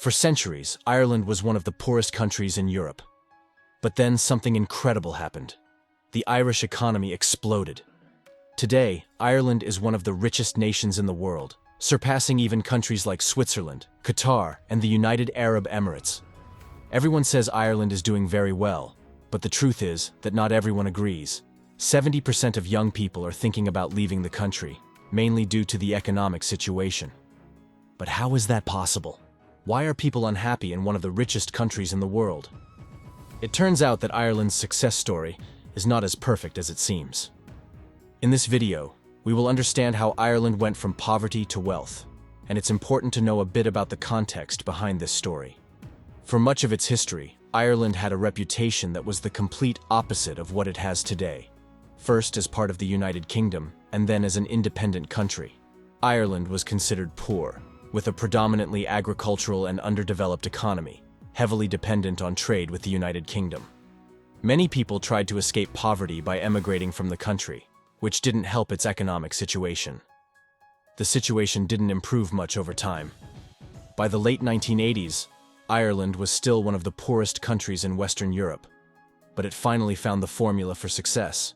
For centuries, Ireland was one of the poorest countries in Europe. But then something incredible happened. The Irish economy exploded. Today, Ireland is one of the richest nations in the world, surpassing even countries like Switzerland, Qatar, and the United Arab Emirates. Everyone says Ireland is doing very well, but the truth is that not everyone agrees. 70% of young people are thinking about leaving the country, mainly due to the economic situation. But how is that possible? Why are people unhappy in one of the richest countries in the world? It turns out that Ireland's success story is not as perfect as it seems. In this video, we will understand how Ireland went from poverty to wealth, and it's important to know a bit about the context behind this story. For much of its history, Ireland had a reputation that was the complete opposite of what it has today. First as part of the United Kingdom, and then as an independent country. Ireland was considered poor, with a predominantly agricultural and underdeveloped economy, heavily dependent on trade with the United Kingdom. Many people tried to escape poverty by emigrating from the country, which didn't help its economic situation. The situation didn't improve much over time. By the late 1980s, Ireland was still one of the poorest countries in Western Europe, but it finally found the formula for success.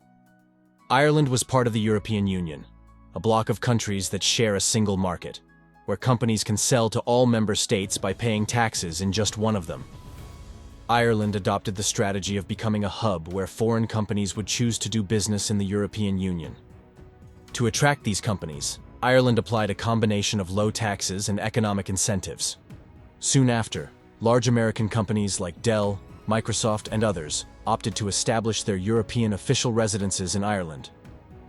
Ireland was part of the European Union, a bloc of countries that share a single market, where companies can sell to all member states by paying taxes in just one of them. Ireland adopted the strategy of becoming a hub where foreign companies would choose to do business in the European Union. To attract these companies, Ireland applied a combination of low taxes and economic incentives. Soon after, large American companies like Dell, Microsoft, and others opted to establish their European official residences in Ireland,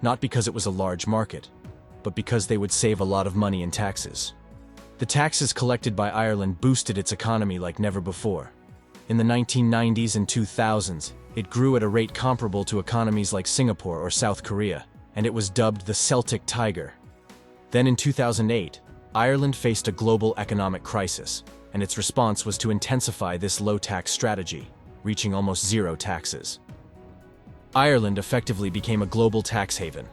not because it was a large market, but because they would save a lot of money in taxes. The taxes collected by Ireland boosted its economy like never before. In the 1990s and 2000s, it grew at a rate comparable to economies like Singapore or South Korea, and it was dubbed the Celtic Tiger. Then in 2008, Ireland faced a global economic crisis, and its response was to intensify this low-tax strategy, reaching almost zero taxes. Ireland effectively became a global tax haven,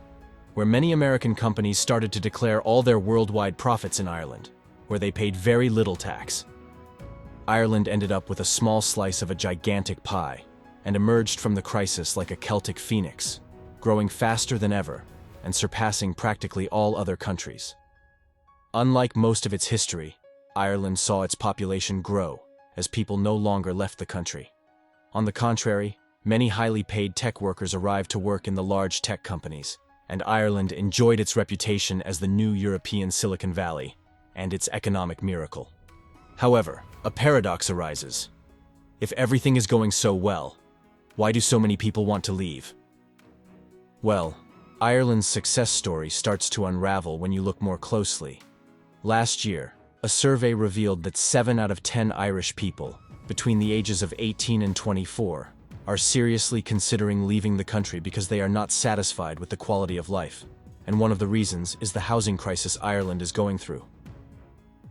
where many American companies started to declare all their worldwide profits in Ireland, where they paid very little tax. Ireland ended up with a small slice of a gigantic pie, and emerged from the crisis like a Celtic phoenix, growing faster than ever and surpassing practically all other countries. Unlike most of its history, Ireland saw its population grow as people no longer left the country. On the contrary, many highly paid tech workers arrived to work in the large tech companies, and Ireland enjoyed its reputation as the new European Silicon Valley and its economic miracle. However, a paradox arises. If everything is going so well, why do so many people want to leave? Well, Ireland's success story starts to unravel when you look more closely. Last year, a survey revealed that 7 out of 10 Irish people, between the ages of 18 and 24, are seriously considering leaving the country because they are not satisfied with the quality of life, and one of the reasons is the housing crisis Ireland is going through.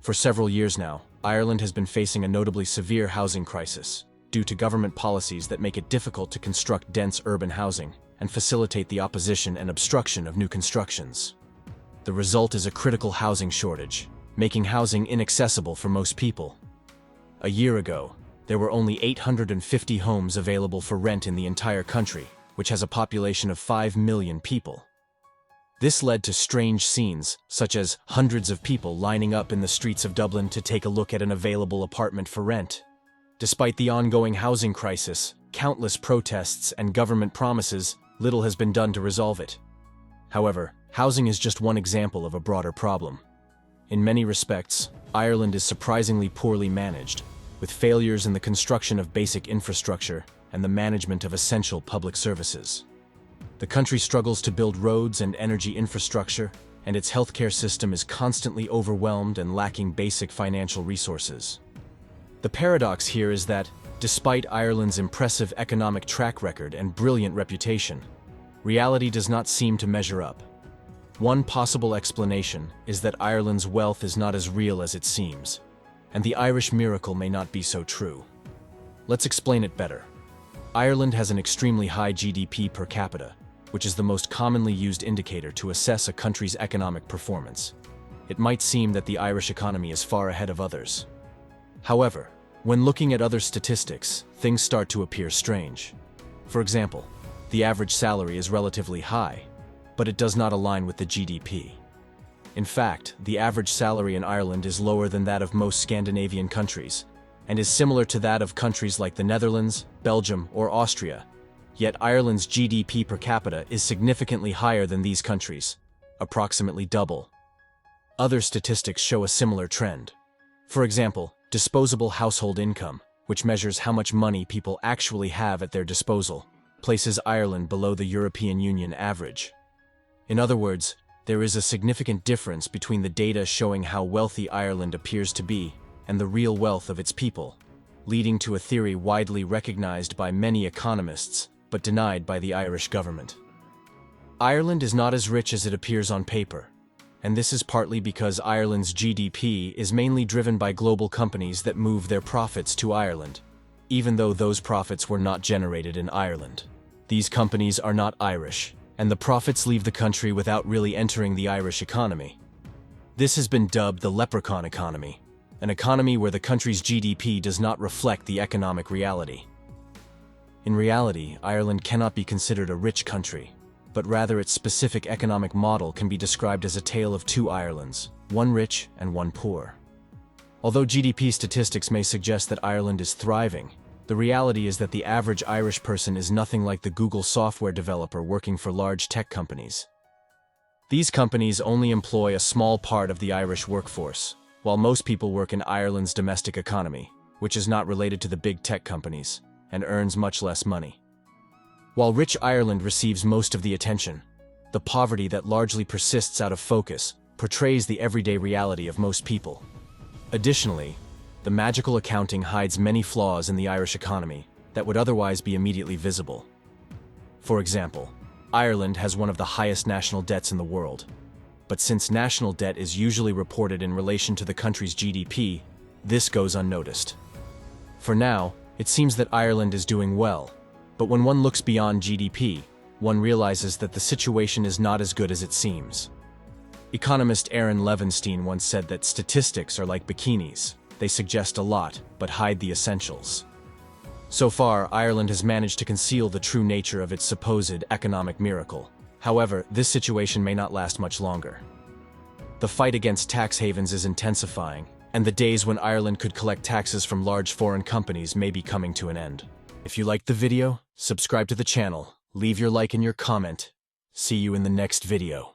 For several years now, Ireland has been facing a notably severe housing crisis due to government policies that make it difficult to construct dense urban housing and facilitate the opposition and obstruction of new constructions. The result is a critical housing shortage, making housing inaccessible for most people. A year ago, there were only 850 homes available for rent in the entire country, which has a population of 5 million people. This led to strange scenes, such as hundreds of people lining up in the streets of Dublin to take a look at an available apartment for rent. Despite the ongoing housing crisis, countless protests, and government promises, little has been done to resolve it. However, housing is just one example of a broader problem. In many respects, Ireland is surprisingly poorly managed, with failures in the construction of basic infrastructure and the management of essential public services. The country struggles to build roads and energy infrastructure, and its healthcare system is constantly overwhelmed and lacking basic financial resources. The paradox here is that, despite Ireland's impressive economic track record and brilliant reputation, reality does not seem to measure up. One possible explanation is that Ireland's wealth is not as real as it seems, and the Irish miracle may not be so true. Let's explain it better. Ireland has an extremely high GDP per capita, which is the most commonly used indicator to assess a country's economic performance. It might seem that the Irish economy is far ahead of others. However, when looking at other statistics, things start to appear strange. For example, the average salary is relatively high, but it does not align with the GDP. In fact, the average salary in Ireland is lower than that of most Scandinavian countries, and is similar to that of countries like the Netherlands, Belgium, or Austria. Yet Ireland's GDP per capita is significantly higher than these countries, approximately double. Other statistics show a similar trend. For example, disposable household income, which measures how much money people actually have at their disposal, places Ireland below the European Union average. In other words, there is a significant difference between the data showing how wealthy Ireland appears to be and the real wealth of its people, leading to a theory widely recognized by many economists but denied by the Irish government. Ireland is not as rich as it appears on paper, and this is partly because Ireland's GDP is mainly driven by global companies that move their profits to Ireland, even though those profits were not generated in Ireland. These companies are not Irish, and the profits leave the country without really entering the Irish economy. This has been dubbed the leprechaun economy, an economy where the country's GDP does not reflect the economic reality. In reality, Ireland cannot be considered a rich country, but rather its specific economic model can be described as a tale of two Irelands, one rich and one poor. Although GDP statistics may suggest that Ireland is thriving, the reality is that the average Irish person is nothing like the Google software developer working for large tech companies. These companies only employ a small part of the Irish workforce, while most people work in Ireland's domestic economy, which is not related to the big tech companies, and earns much less money. While rich Ireland receives most of the attention, the poverty that largely persists out of focus portrays the everyday reality of most people. Additionally, the magical accounting hides many flaws in the Irish economy that would otherwise be immediately visible. For example, Ireland has one of the highest national debts in the world, but since national debt is usually reported in relation to the country's GDP, this goes unnoticed. For now, it seems that Ireland is doing well, but when one looks beyond GDP, one realizes that the situation is not as good as it seems. Economist Aaron Levinstein once said that statistics are like bikinis. They suggest a lot, but hide the essentials. So far, Ireland has managed to conceal the true nature of its supposed economic miracle. However, this situation may not last much longer. The fight against tax havens is intensifying, and the days when Ireland could collect taxes from large foreign companies may be coming to an end. If you liked the video, subscribe to the channel, leave your like and your comment. See you in the next video.